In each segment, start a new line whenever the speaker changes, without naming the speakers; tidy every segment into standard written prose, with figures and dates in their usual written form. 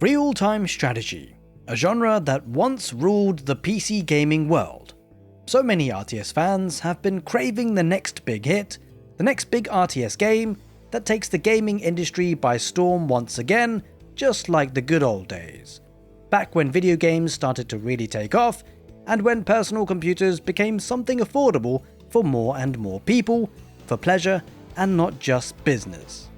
Real-time strategy, a genre that once ruled the PC gaming world. So many RTS fans have been craving the next big hit, the next big RTS game that takes the gaming industry by storm once again, just like the good old days. Back when video games started to really take off, and when personal computers became something affordable for more and more people, for pleasure and not just business.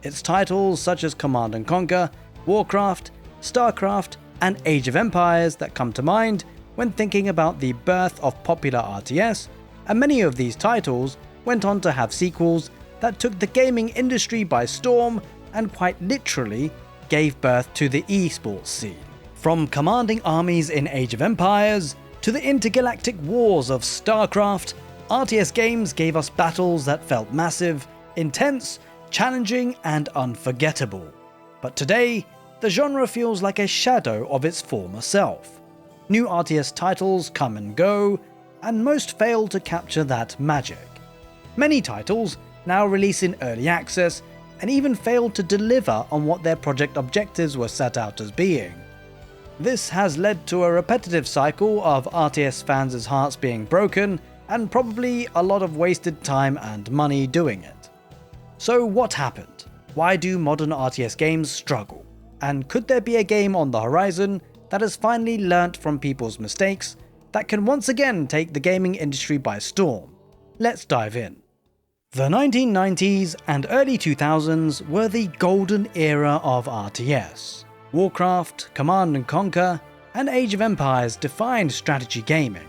It's titles such as Command & Conquer, Warcraft, StarCraft, and Age of Empires that come to mind when thinking about the birth of popular RTS, and many of these titles went on to have sequels that took the gaming industry by storm and quite literally gave birth to the esports scene. From commanding armies in Age of Empires to the intergalactic wars of StarCraft, RTS games gave us battles that felt massive, intense, challenging, and unforgettable. But today, the genre feels like a shadow of its former self. New RTS titles come and go, and most fail to capture that magic. Many titles now release in early access and even fail to deliver on what their project objectives were set out as being. This has led to a repetitive cycle of RTS fans' hearts being broken, and probably a lot of wasted time and money doing it. So what happened? Why do modern RTS games struggle? And could there be a game on the horizon that has finally learnt from people's mistakes that can once again take the gaming industry by storm? Let's dive in. The 1990s and early 2000s were the golden era of RTS. Warcraft, Command & Conquer, and Age of Empires defined strategy gaming.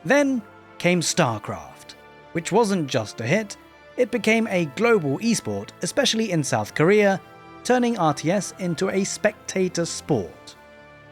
Then came StarCraft, which wasn't just a hit, it became a global esport, especially in South Korea, turning RTS into a spectator sport.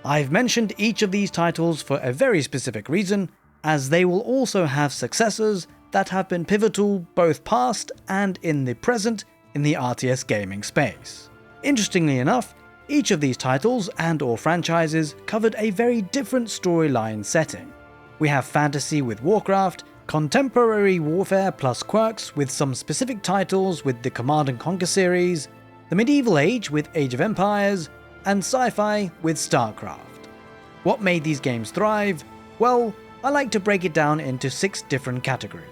I've mentioned each of these titles for a very specific reason, as they will also have successors that have been pivotal both past and in the present in the RTS gaming space. Interestingly enough, each of these titles and/or franchises covered a very different storyline setting. We have fantasy with Warcraft, contemporary warfare plus quirks with some specific titles with the Command & Conquer series, the medieval age with Age of Empires, and sci-fi with StarCraft. What made these games thrive? Well, I like to break it down into 6 different categories.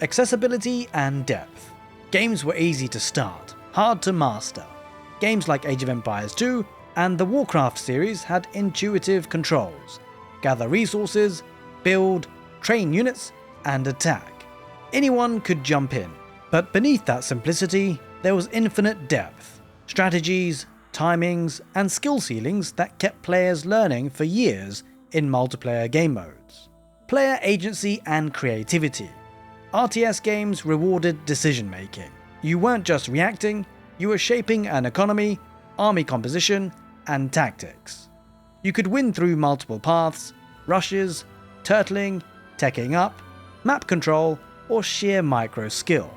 Accessibility and depth. Games were easy to start, hard to master. Games like Age of Empires 2 and the Warcraft series had intuitive controls. Gather resources, build, train units, and attack. Anyone could jump in. But beneath that simplicity, there was infinite depth, strategies, timings, and skill ceilings that kept players learning for years in multiplayer game modes. Player agency and creativity. RTS games rewarded decision making. You weren't just reacting, you were shaping an economy, army composition, and tactics. You could win through multiple paths, rushes, turtling, teching up, map control, or sheer micro skill.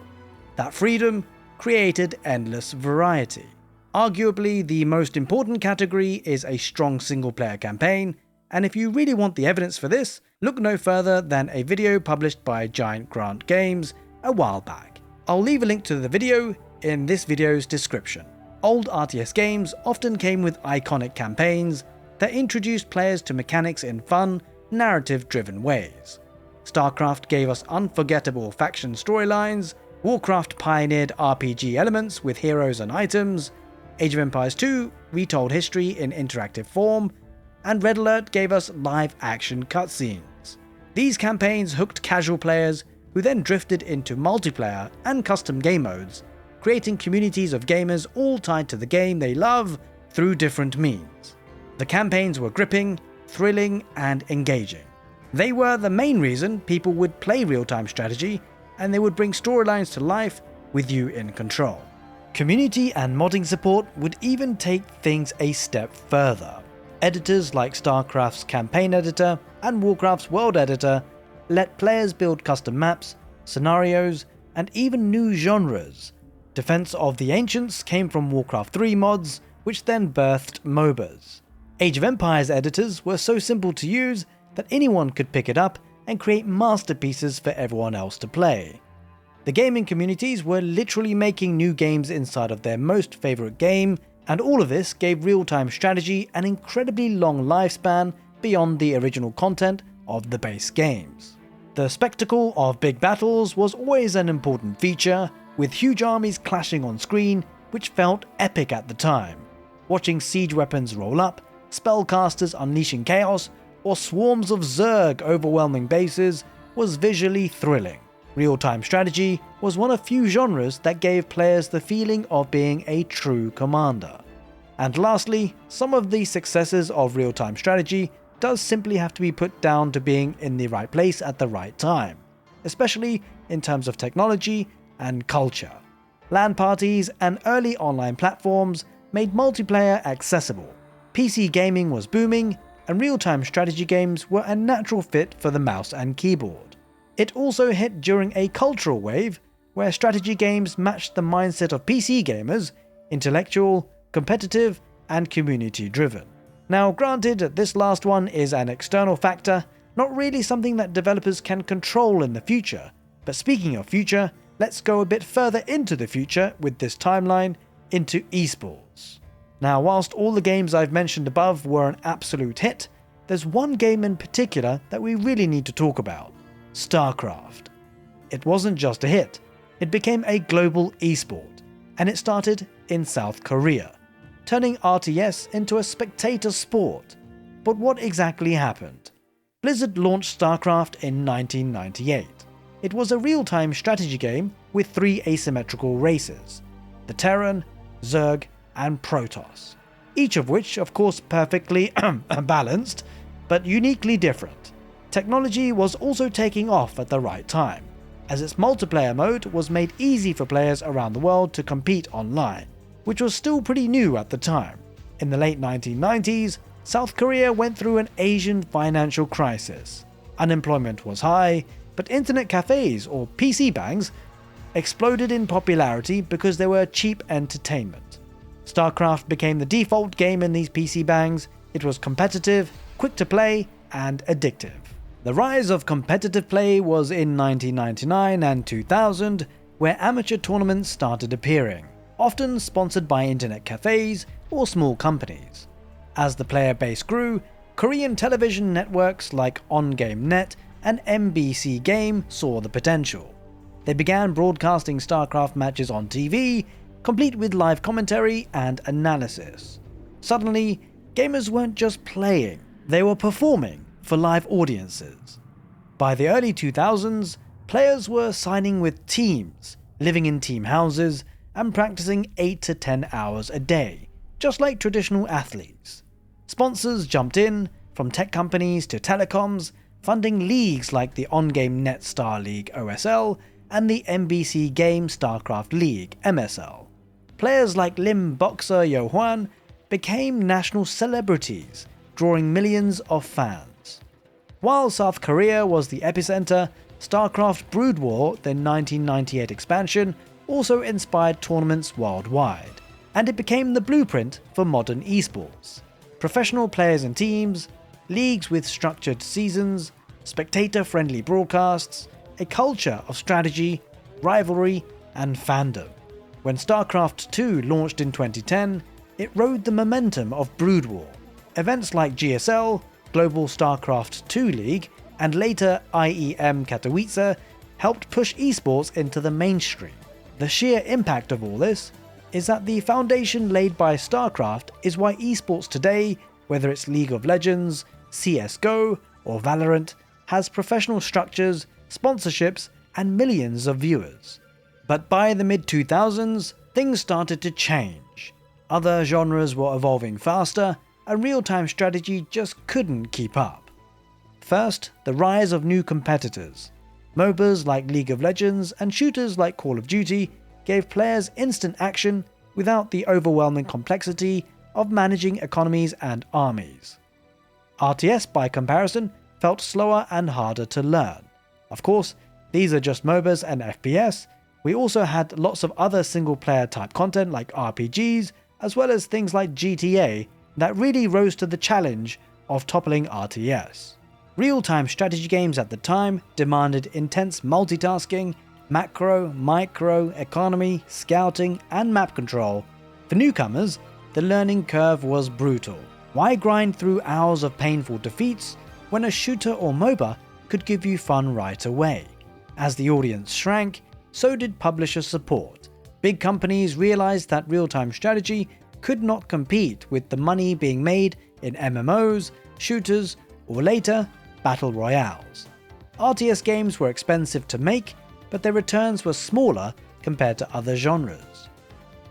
That freedom created endless variety. Arguably, the most important category is a strong single-player campaign, and if you really want the evidence for this, look no further than a video published by Giant Grant Games a while back. I'll leave a link to the video in this video's description. Old RTS games often came with iconic campaigns that introduced players to mechanics in fun, narrative-driven ways. StarCraft gave us unforgettable faction storylines, Warcraft pioneered RPG elements with heroes and items, Age of Empires 2 retold history in interactive form, and Red Alert gave us live-action cutscenes. These campaigns hooked casual players who then drifted into multiplayer and custom game modes, creating communities of gamers all tied to the game they love through different means. The campaigns were gripping, thrilling, and engaging. They were the main reason people would play real-time strategy, and they would bring storylines to life with you in control. Community and modding support would even take things a step further. Editors like StarCraft's campaign editor and Warcraft's world editor let players build custom maps, scenarios, and even new genres. Defense of the Ancients came from Warcraft 3 mods, which then birthed MOBAs. Age of Empires editors were so simple to use that anyone could pick it up and create masterpieces for everyone else to play. The gaming communities were literally making new games inside of their most favorite game And all of this gave real-time strategy an incredibly long lifespan beyond the original content of the base games. The spectacle of big battles was always an important feature, with huge armies clashing on screen, which felt epic at the time. Watching siege weapons roll up, spellcasters unleashing chaos, or swarms of Zerg overwhelming bases was visually thrilling. Real-time strategy was one of few genres that gave players the feeling of being a true commander. And lastly, some of the successes of real-time strategy does simply have to be put down to being in the right place at the right time, especially in terms of technology and culture. LAN parties and early online platforms made multiplayer accessible. PC gaming was booming, and real-time strategy games were a natural fit for the mouse and keyboard. It also hit during a cultural wave where strategy games matched the mindset of PC gamers: intellectual, competitive, and community-driven. Now granted, this last one is an external factor, not really something that developers can control in the future, but speaking of future, let's go a bit further into the future with this timeline into esports. Now whilst all the games I've mentioned above were an absolute hit, there's one game in particular that we really need to talk about: StarCraft. It wasn't just a hit, it became a global esport, and it started in South Korea, turning RTS into a spectator sport. But what exactly happened? Blizzard launched StarCraft in 1998. It was a real-time strategy game with 3 asymmetrical races: the Terran, Zerg, and Protoss, each of which of course perfectly balanced, but uniquely different. Technology was also taking off at the right time, as its multiplayer mode was made easy for players around the world to compete online, which was still pretty new at the time. In the late 1990s, South Korea went through an Asian financial crisis. Unemployment was high, but internet cafes, or PC bangs, exploded in popularity because they were cheap entertainment. StarCraft became the default game in these PC bangs. It was competitive, quick to play, and addictive. The rise of competitive play was in 1999 and 2000, where amateur tournaments started appearing, often sponsored by internet cafes or small companies. As the player base grew, Korean television networks like OnGameNet and MBC Game saw the potential. They began broadcasting StarCraft matches on TV, complete with live commentary and analysis. Suddenly, gamers weren't just playing, they were performing for live audiences. By the early 2000s, players were signing with teams, living in team houses, and practicing 8 to 10 hours a day, just like traditional athletes. Sponsors jumped in, from tech companies to telecoms, funding leagues like the OnGameNet Star League OSL and the MBC Game StarCraft League MSL. Players like Lim Boxer Yo Hwan became national celebrities, drawing millions of fans. While South Korea was the epicenter, StarCraft Brood War, the 1998 expansion, also inspired tournaments worldwide, and it became the blueprint for modern esports. Professional players and teams, leagues with structured seasons, spectator-friendly broadcasts, a culture of strategy, rivalry, and fandom. When StarCraft 2 launched in 2010, it rode the momentum of Brood War. Events like GSL, Global StarCraft 2 League, and later IEM Katowice helped push esports into the mainstream. The sheer impact of all this is that the foundation laid by StarCraft is why esports today, whether it's League of Legends, CSGO, or Valorant, has professional structures, sponsorships, and millions of viewers. But by the mid-2000s, things started to change. Other genres were evolving faster, and real-time strategy just couldn't keep up. First, the rise of new competitors. MOBAs like League of Legends and shooters like Call of Duty gave players instant action without the overwhelming complexity of managing economies and armies. RTS, by comparison, felt slower and harder to learn. Of course, these are just MOBAs and FPS. We also had lots of other single-player type content like RPGs, as well as things like GTA, that really rose to the challenge of toppling RTS. Real-time strategy games at the time demanded intense multitasking, macro, micro, economy, scouting, and map control. For newcomers, the learning curve was brutal. Why grind through hours of painful defeats when a shooter or MOBA could give you fun right away? As the audience shrank, so did publisher support. Big companies realized that real-time strategy could not compete with the money being made in MMOs, shooters, or later, battle royales. RTS games were expensive to make, but their returns were smaller compared to other genres.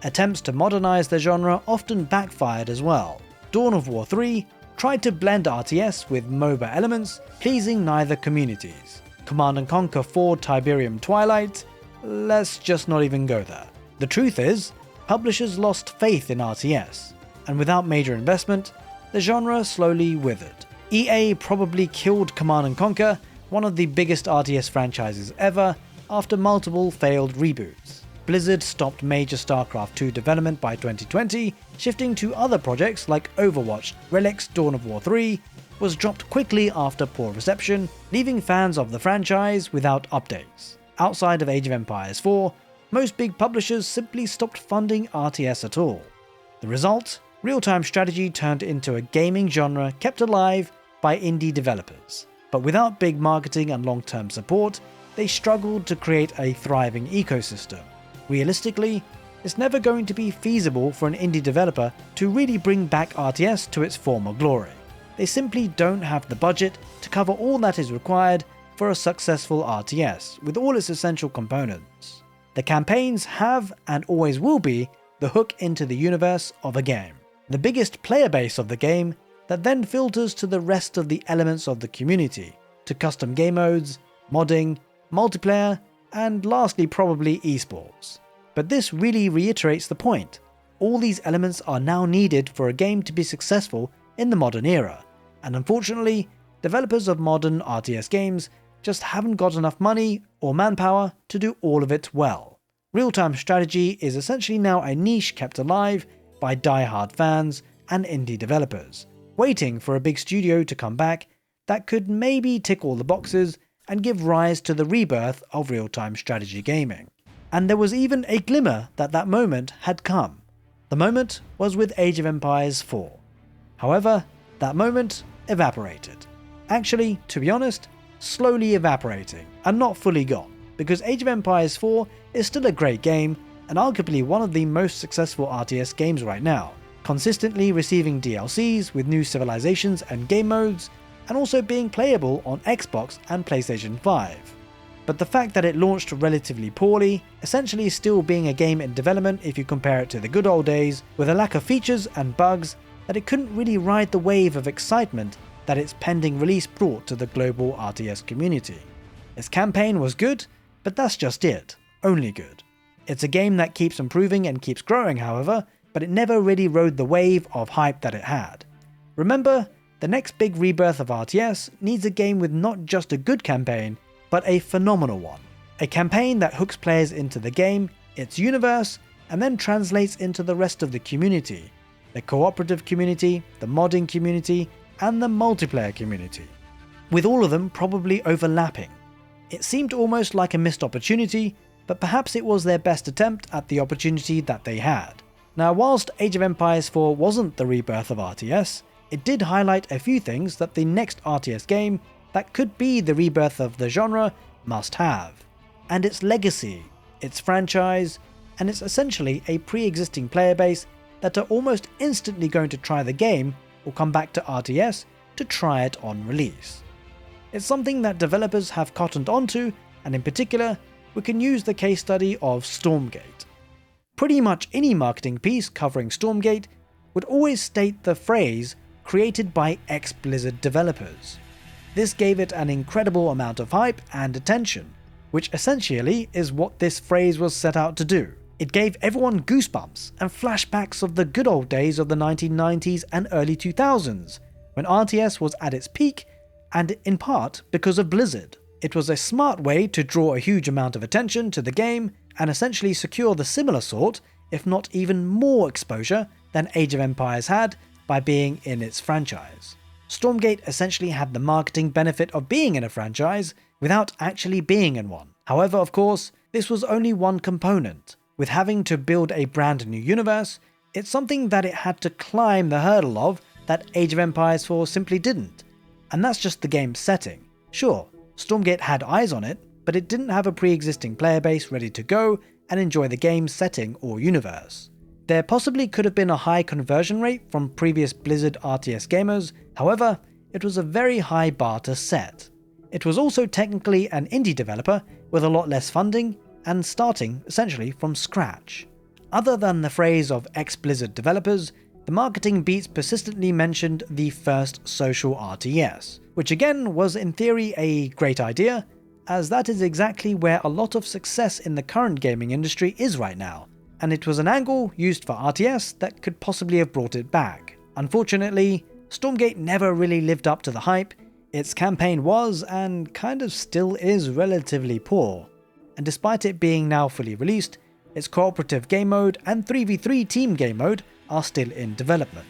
Attempts to modernize the genre often backfired as well. Dawn of War 3 tried to blend RTS with MOBA elements, pleasing neither communities. Command & Conquer 4 Tiberium Twilight? Let's just not even go there. The truth is, publishers lost faith in RTS, and without major investment, the genre slowly withered. EA probably killed Command & Conquer, one of the biggest RTS franchises ever, after multiple failed reboots. Blizzard stopped major StarCraft 2 development by 2020, shifting to other projects like Overwatch. Relics Dawn of War 3 was dropped quickly after poor reception, leaving fans of the franchise without updates. Outside of Age of Empires 4, most big publishers simply stopped funding RTS at all. The result? Real-time strategy turned into a gaming genre kept alive by indie developers. But without big marketing and long-term support, they struggled to create a thriving ecosystem. Realistically, it's never going to be feasible for an indie developer to really bring back RTS to its former glory. They simply don't have the budget to cover all that is required for a successful RTS with all its essential components. The campaigns have and always will be the hook into the universe of a game, the biggest player base of the game that then filters to the rest of the elements of the community, to custom game modes, modding, multiplayer, and lastly probably esports. But this really reiterates the point. All these elements are now needed for a game to be successful in the modern era, and unfortunately, developers of modern RTS games just haven't got enough money or manpower to do all of it well. Real-time strategy is essentially now a niche kept alive by die-hard fans and indie developers, waiting for a big studio to come back that could maybe tick all the boxes and give rise to the rebirth of real-time strategy gaming. And there was even a glimmer that that moment had come. The moment was with Age of Empires 4. However, that moment evaporated. Actually, to be honest, slowly evaporating, and not fully gone, because Age of Empires 4 is still a great game, and arguably one of the most successful RTS games right now, consistently receiving DLCs with new civilizations and game modes, and also being playable on Xbox and PlayStation 5. But the fact that it launched relatively poorly, essentially still being a game in development if you compare it to the good old days, with a lack of features and bugs, that it couldn't really ride the wave of excitement that its pending release brought to the global RTS community. Its campaign was good, but that's just it, only good. It's a game that keeps improving and keeps growing, however, but it never really rode the wave of hype that it had. Remember, the next big rebirth of RTS needs a game with not just a good campaign, but a phenomenal one. A campaign that hooks players into the game, its universe, and then translates into the rest of the community. The cooperative community, the modding community, and the multiplayer community. With all of them probably overlapping. It seemed almost like a missed opportunity, but perhaps it was their best attempt at the opportunity that they had. Now, whilst Age of Empires 4 wasn't the rebirth of RTS, it did highlight a few things that the next RTS game that could be the rebirth of the genre must have. And its legacy, its franchise, and it's essentially a pre-existing player base that are almost instantly going to try the game or come back to RTS to try it on release. It's something that developers have cottoned onto, and in particular, we can use the case study of Stormgate. Pretty much any marketing piece covering Stormgate would always state the phrase created by ex-Blizzard developers. This gave it an incredible amount of hype and attention, which essentially is what this phrase was set out to do. It gave everyone goosebumps and flashbacks of the good old days of the 1990s and early 2000s, when RTS was at its peak, and in part because of Blizzard. It was a smart way to draw a huge amount of attention to the game and essentially secure the similar sort, if not even more exposure than Age of Empires had by being in its franchise. Stormgate essentially had the marketing benefit of being in a franchise without actually being in one. However, of course, this was only one component. With having to build a brand new universe, It's something that it had to climb the hurdle of that Age of Empires 4 simply didn't. And that's just the game's setting. Sure, Stormgate had eyes on it, but it didn't have a pre-existing player base ready to go and enjoy the game's setting or universe. There possibly could have been a high conversion rate from previous Blizzard RTS gamers, however, it was a very high bar to set. It was also technically an indie developer with a lot less funding and starting essentially from scratch. Other than the phrase of ex-Blizzard developers, the marketing beats persistently mentioned the first social RTS, which again was in theory a great idea, as that is exactly where a lot of success in the current gaming industry is right now, and it was an angle used for RTS that could possibly have brought it back. Unfortunately, Stormgate never really lived up to the hype. Its campaign was, and kind of still is, relatively poor, and despite it being now fully released, its cooperative game mode and 3v3 team game mode are still in development.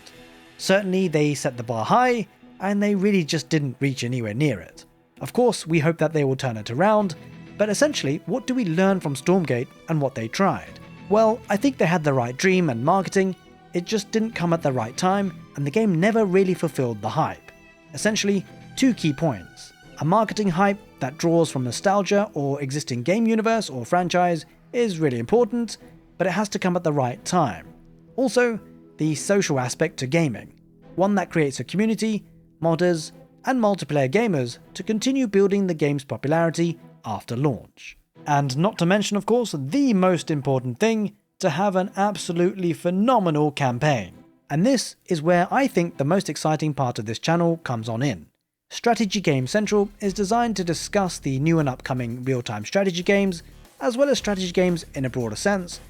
Certainly they set the bar high, and they really just didn't reach anywhere near it. Of course, we hope that they will turn it around, but essentially, what do we learn from Stormgate and what they tried? Well, I think they had the right dream and marketing, it just didn't come at the right time, and the game never really fulfilled the hype. Essentially, two key points. A marketing hype that draws from nostalgia or existing game universe or franchise is really important, but it has to come at the right time. Also, the social aspect to gaming, one that creates a community, modders, and multiplayer gamers to continue building the game's popularity after launch. And not to mention, of course, the most important thing, to have an absolutely phenomenal campaign. And this is where I think the most exciting part of this channel comes on in. Strategy Game Central is designed to discuss the new and upcoming real-time strategy games, as well as strategy games in a broader sense,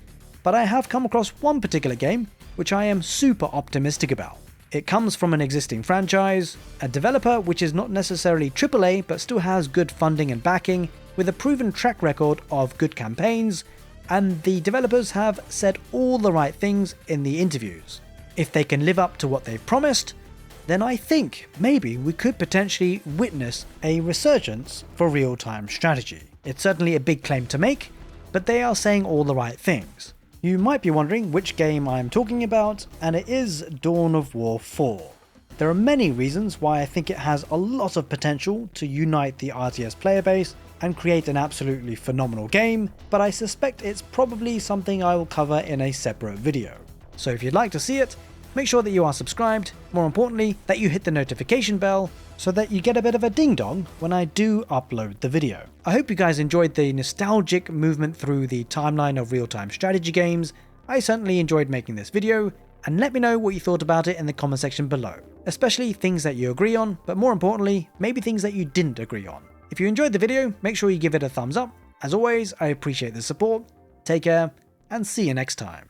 but I have come across one particular game which I am super optimistic about. It comes from an existing franchise, a developer which is not necessarily AAA but still has good funding and backing, with a proven track record of good campaigns, and the developers have said all the right things in the interviews. If they can live up to what they've promised, then I think maybe we could potentially witness a resurgence for real-time strategy. It's certainly a big claim to make, but they are saying all the right things. You might be wondering which game I'm talking about, and it is Dawn of War 4. There are many reasons why I think it has a lot of potential to unite the RTS player base and create an absolutely phenomenal game, but I suspect it's probably something I will cover in a separate video. So if you'd like to see it, make sure that you are subscribed, more importantly, that you hit the notification bell so that you get a bit of a ding-dong when I do upload the video. I hope you guys enjoyed the nostalgic movement through the timeline of real-time strategy games. I certainly enjoyed making this video, and let me know what you thought about it in the comment section below, especially things that you agree on, but more importantly, maybe things that you didn't agree on. If you enjoyed the video, make sure you give it a thumbs up. As always, I appreciate the support. Take care, and see you next time.